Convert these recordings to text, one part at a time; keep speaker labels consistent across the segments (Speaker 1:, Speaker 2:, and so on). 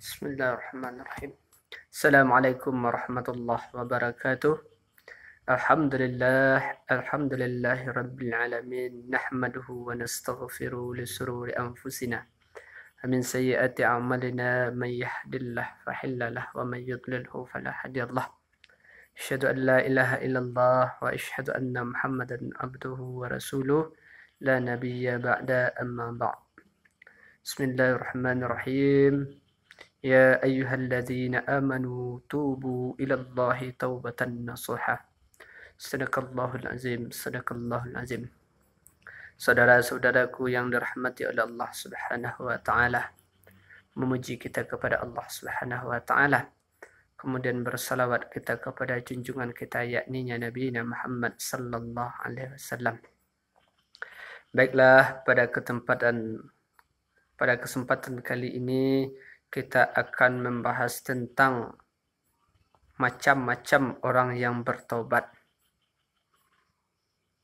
Speaker 1: Bismillahirrahmanirrahim. Assalamualaikum warahmatullahi wabarakatuh. Alhamdulillahi rabbil alamin. Nahmaduhu wa nastaghfiruhu li sururi anfusina. Min sayyiati a'malina man yahdihillahu fahillalah wa man yudlilhu fala hadiyalah. Asyhadu an la ilaha illallah wa asyhadu anna Muhammadan abduhu wa rasuluh. La nabiyya ba'da amma ba'd. Bismillahirrahmanirrahim. Ya ayyuhalladzina amanu tubu ilallahi taubatan nasuha. Sadaqallahul azim, sadaqallahul azim. Saudara-saudaraku yang dirahmati oleh Allah Subhanahu wa taala, memuji kita kepada Allah Subhanahu wa taala, kemudian bersalawat kita kepada junjungan kita yakni Nabi Muhammad sallallahu alaihi wasallam. Baiklah, pada kesempatan kali ini kita akan membahas tentang macam-macam orang yang bertaubat.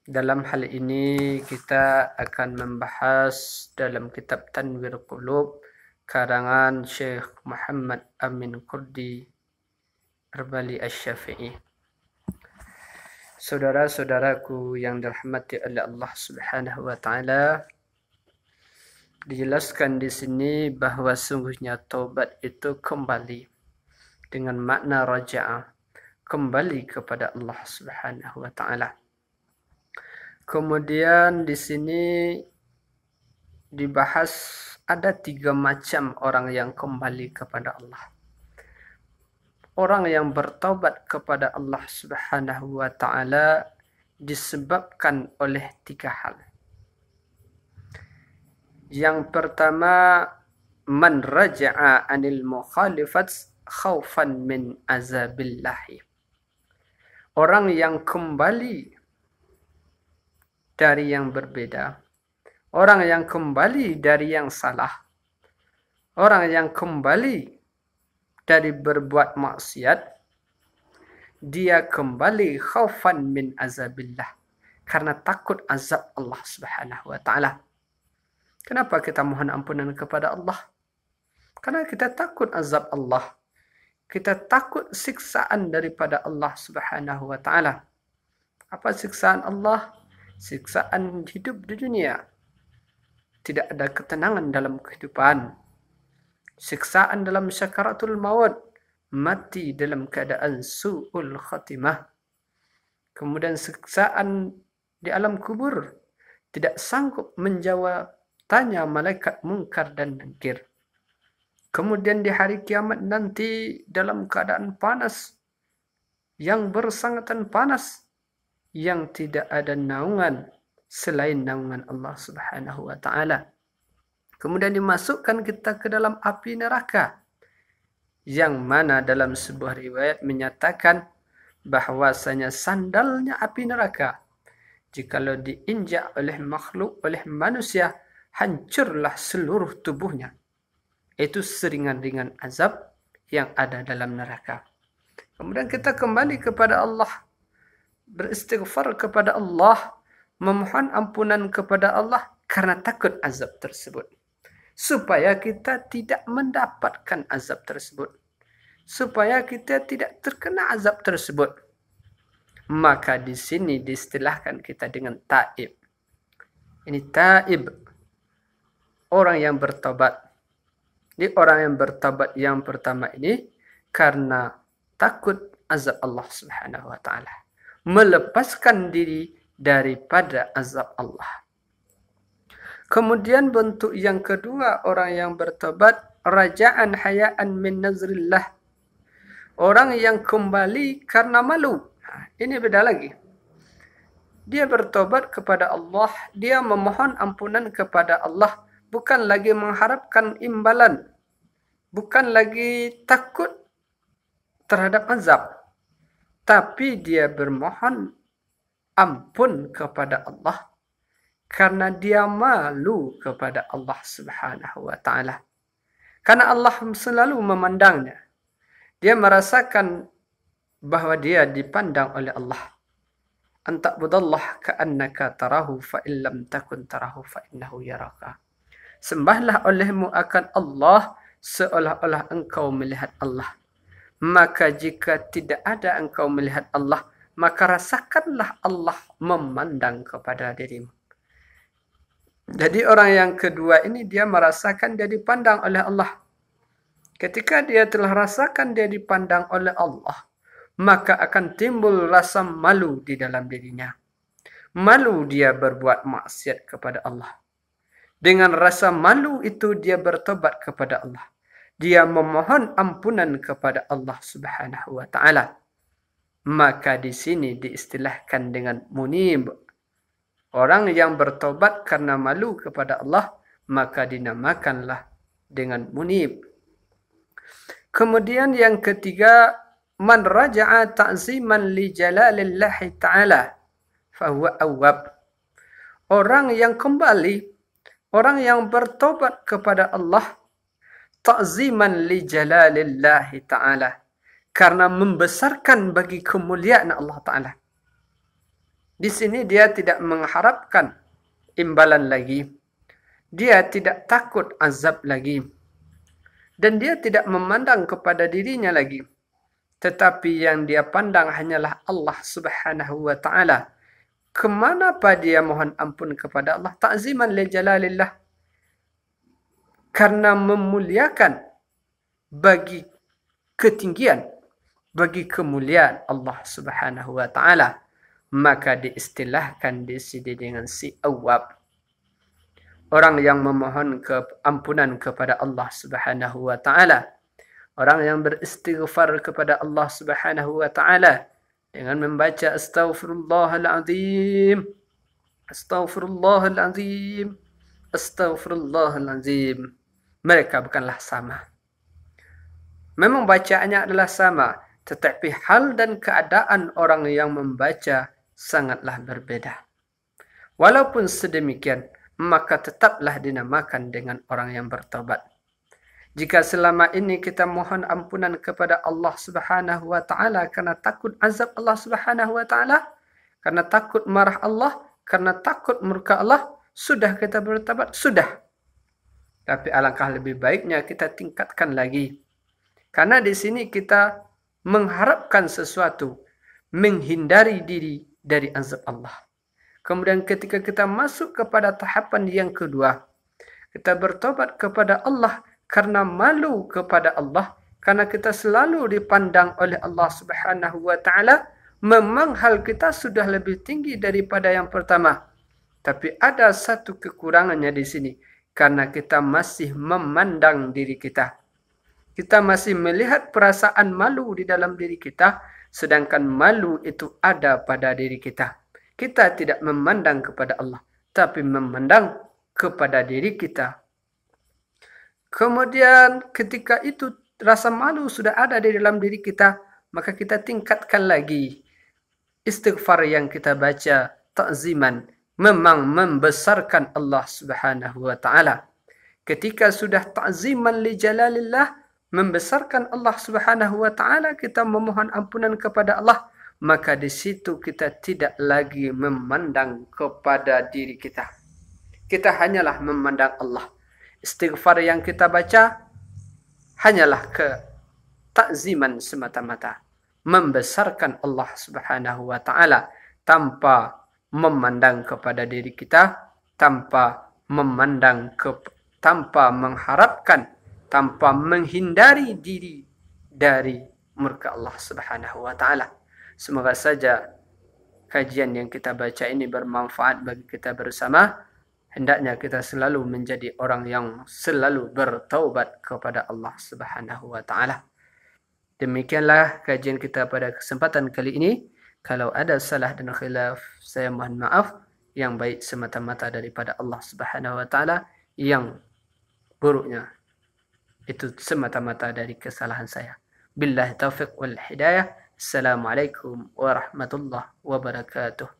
Speaker 1: Dalam hal ini kita akan membahas dalam kitab Tanwir Qulub karangan Syekh Muhammad Amin Qurdi Arbali Asy-Syafi'i. Saudara-saudaraku yang dirahmati oleh Allah Subhanahu wa taala, dijelaskan di sini bahawa sungguhnya taubat itu kembali dengan makna raja'a, kembali kepada Allah Subhanahu wa taala. Kemudian di sini dibahas ada 3 macam orang yang kembali kepada Allah. Orang yang bertaubat kepada Allah Subhanahu wa taala disebabkan oleh 3 hal. Yang pertama, man raja'a anil mukhalifat khaufan min azabillahi. Orang yang kembali dari yang berbeda, orang yang kembali dari yang salah, orang yang kembali dari berbuat maksiat, dia kembali khaufan min azabillah, karena takut azab Allah Subhanahu wa taala. Kenapa kita mohon ampunan kepada Allah? Karena kita takut azab Allah. Kita takut siksaan daripada Allah Subhanahu wa taala. Apa siksaan Allah? Siksaan hidup di dunia. Tidak ada ketenangan dalam kehidupan. Siksaan dalam syakaratul maut. Mati dalam keadaan su'ul khatimah. Kemudian siksaan di alam kubur. Tidak sanggup menjawab tanya malaikat mungkar dan nakir. Kemudian di hari kiamat nanti dalam keadaan panas, yang bersangatan panas, yang tidak ada naungan selain naungan Allah Subhanahu wa taala. Kemudian dimasukkan kita ke dalam api neraka, yang mana dalam sebuah riwayat menyatakan bahwasanya sandalnya api neraka, jikalau diinjak oleh makhluk, oleh manusia, hancurlah seluruh tubuhnya. Itu seringan-ringan azab yang ada dalam neraka. Kemudian kita kembali kepada Allah, beristighfar kepada Allah, memohon ampunan kepada Allah karena takut azab tersebut, supaya kita tidak mendapatkan azab tersebut, supaya kita tidak terkena azab tersebut. Maka di sini diistilahkan kita dengan taib. Ini taib, orang yang bertobat. Jadi orang yang bertobat yang pertama ini karena takut azab Allah Subhanahu wa taala, melepaskan diri daripada azab Allah. Kemudian bentuk yang kedua orang yang bertobat, raja'an haya'an min nazrillah. Orang yang kembali karena malu. Ini beda lagi. Dia bertobat kepada Allah, dia memohon ampunan kepada Allah, bukan lagi mengharapkan imbalan, bukan lagi takut terhadap azab, tapi dia bermohon ampun kepada Allah karena dia malu kepada Allah Subhanahu wa taala. Karena Allah selalu memandangnya. Dia merasakan bahwa dia dipandang oleh Allah. Anta'budallah ka'annaka tarahu fa illam takun tarahu fa innahu yaraka. Sembahlah olehmu akan Allah seolah-olah engkau melihat Allah. Maka jika tidak ada engkau melihat Allah, maka rasakanlah Allah memandang kepada dirimu. Jadi orang yang kedua ini dia merasakan dia dipandang oleh Allah. Ketika dia telah rasakan dia dipandang oleh Allah, maka akan timbul rasa malu di dalam dirinya. Malu dia berbuat maksiat kepada Allah. Dengan rasa malu itu dia bertobat kepada Allah. Dia memohon ampunan kepada Allah Subhanahu wa taala. Maka di sini diistilahkan dengan munib. Orang yang bertobat karena malu kepada Allah, maka dinamakanlah dengan munib. Kemudian yang ketiga, man raja'a ta'ziman li jalalillahi ta'ala fahuwa awwab. Orang yang kembali, orang yang bertobat kepada Allah ta'ziman li jalalillahi ta'ala, karena membesarkan bagi kemuliaan Allah Ta'ala. Di sini dia tidak mengharapkan imbalan lagi. Dia tidak takut azab lagi. Dan dia tidak memandang kepada dirinya lagi. Tetapi yang dia pandang hanyalah Allah Subhanahu wa Ta'ala. Kemanapun dia mohon ampun kepada Allah, ta'ziman li jalalillah, karena memuliakan bagi ketinggian, bagi kemuliaan Allah Subhanahu wa taala, maka diistilahkan di sini dengan si awwab. Orang yang memohon ampunan kepada Allah Subhanahu wa taala, orang yang beristighfar kepada Allah Subhanahu wa taala dengan membaca astaghfirullahalazim, astaghfirullahalazim, astaghfirullahalazim. Mereka bukanlah sama. Memang bacaannya adalah sama, tetapi hal dan keadaan orang yang membaca sangatlah berbeda. Walaupun sedemikian, maka tetaplah dinamakan dengan orang yang bertobat. Jika selama ini kita mohon ampunan kepada Allah Subhanahu wa taala karena takut azab Allah Subhanahu wa taala, karena takut marah Allah, karena takut murka Allah, sudah kita bertobat, sudah. Tapi alangkah lebih baiknya kita tingkatkan lagi. Karena di sini kita mengharapkan sesuatu, menghindari diri dari azab Allah. Kemudian ketika kita masuk kepada tahapan yang kedua, kita bertobat kepada Allah karena malu kepada Allah, karena kita selalu dipandang oleh Allah Subhanahu wa taala. Memang hal kita sudah lebih tinggi daripada yang pertama. Tapi ada satu kekurangannya di sini, karena kita masih memandang diri kita. Kita masih melihat perasaan malu di dalam diri kita, sedangkan malu itu ada pada diri kita. Kita tidak memandang kepada Allah, tapi memandang kepada diri kita. Kemudian ketika itu rasa malu sudah ada di dalam diri kita, maka kita tingkatkan lagi istighfar yang kita baca, ta'ziman, memang membesarkan Allah Subhanahu wa taala. Ketika sudah ta'ziman li jalalillah, membesarkan Allah Subhanahu wa taala, kita memohon ampunan kepada Allah, maka di situ kita tidak lagi memandang kepada diri kita. Kita hanyalah memandang Allah. Istighfar yang kita baca hanyalah ke ta'ziman semata-mata, membesarkan Allah Subhanahu wa taala tanpa memandang kepada diri kita, tanpa memandang tanpa mengharapkan, tanpa menghindari diri dari murka Allah Subhanahu wa taala. Semoga saja kajian yang kita baca ini bermanfaat bagi kita bersama. Hendaknya kita selalu menjadi orang yang selalu bertaubat kepada Allah Subhanahu wa taala. Demikianlah kajian kita pada kesempatan kali ini. Kalau ada salah dan khilaf, saya mohon maaf. Yang baik semata-mata daripada Allah Subhanahu wa taala, yang buruknya itu semata-mata dari kesalahan saya. Billahi taufiq wal hidayah. Assalamualaikum warahmatullahi wabarakatuh.